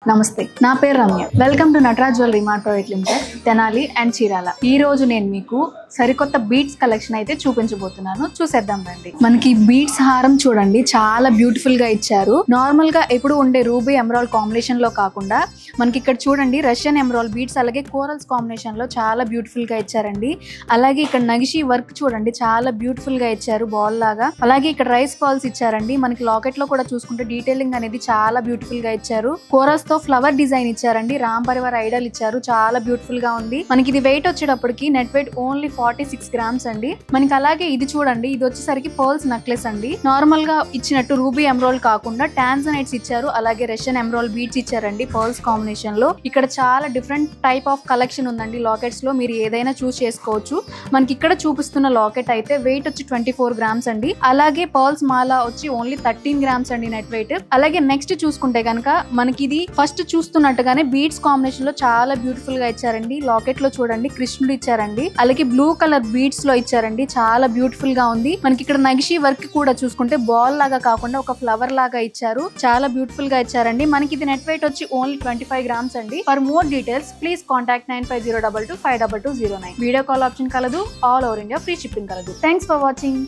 నమస్తే, నా పేరు Ramya. Welcome to Nataraj jewellery mart private limited, Tenali and Chirala. ఈ రోజు నేను మీకు సరికొత్త బీడ్స్ కలెక్షన్ అయితే చూపించబోతున్నాను. చూసేద్దాం రండి. మనకి బీడ్స్ హారం చూడండి, చాలా బ్యూటిఫుల్ గా ఇచ్చారు. నార్మల్ గా ఎప్పుడు ఉండే రూబీ ఎమరాల్డ్ కాంబినేషన్ లో కాకుండా మనకి ఇక్కడ చూడండి రష్యన్ ఎమరాల్డ్ బీడ్స్ అలాగే కోరల్స్ కాంబినేషన్ లో చాలా బ్యూటిఫుల్ గా ఇచ్చారండి. అలాగే ఇక్కడ నగిషి వర్క్ చూడండి, చాలా బ్యూటిఫుల్ గా ఇచ్చారు బాల్ లాగా. అలాగే ఇక్కడ రైస్ బాల్స్ ఇచ్చారండి. మనకి లాకెట్ లో కూడా చూసుకుంటే డీటెయిలింగ్ అనేది చాలా బ్యూటిఫుల్ గా ఇచ్చారు. కోరల్స్ తో ఫ్లవర్ డిజైన్ ఇచ్చారండి. రామ్ పరివార్ ఐడల్ ఇచ్చారు, చాలా బ్యూటిఫుల్ గా ఉంది. మనకి ఇది వెయిట్ వచ్చేటప్పటికి నెట్ వెయిట్ ఓన్లీ 46 గ్రామ్స్ అండి. మనకి అలాగే ఇది చూడండి, ఇది వచ్చేసరికి పర్ల్స్ నెక్లెస్ అండి. నార్మల్ గా ఇచ్చినట్టు రూబీ ఎమరాల్డ్ కాకుండా టాంజనైట్స్ ఇచ్చారు, అలాగే రష్యన్ ఎమరాల్డ్ బీడ్స్ ఇచ్చారండి పర్ల్స్ కాంబినేషన్ లో. ఇక్కడ చాలా డిఫరెంట్ టైప్ ఆఫ్ కలెక్షన్ ఉందండి లాకెట్స్ లో, మీరు ఏదైనా చూస్ చేసుకోవచ్చు. మనకి ఇక్కడ చూపిస్తున్న లాకెట్ అయితే వెయిట్ వచ్చి 24 గ్రామ్స్ అండి. అలాగే పర్ల్స్ మాల వచ్చి ఓన్లీ 13 గ్రామ్స్ అండి నెట్ వెయిట్. అలాగే నెక్స్ట్ చూసుకుంటే కనుక మనకి ఇది ఫస్ట్ చూస్తున్నట్టుగానే బీడ్స్ కాంబినేషన్ లో చాలా బ్యూటిఫుల్ గా ఇచ్చారండి. లాకెట్ లో చూడండి కృష్ణుడు ఇచ్చారండి, అలాగే బ్లూ కలర్ బీడ్స్ లో ఇచ్చారండి, చాలా బ్యూటిఫుల్ గా ఉంది. మనకి ఇక్కడ నగిషి వర్క్ కూడా చూసుకుంటే బాల్ లాగా కాకుండా ఒక ఫ్లవర్ లాగా ఇచ్చారు, చాలా బ్యూటిఫుల్ గా ఇచ్చారండి. మనకి ఇది నెట్ వెయిట్ వచ్చి ఓన్లీ 25 గ్రామ్స్ అండి. For more details please contact 9502252209. Video call option కలదు, all over India free shipping కలదు. Thanks for watching.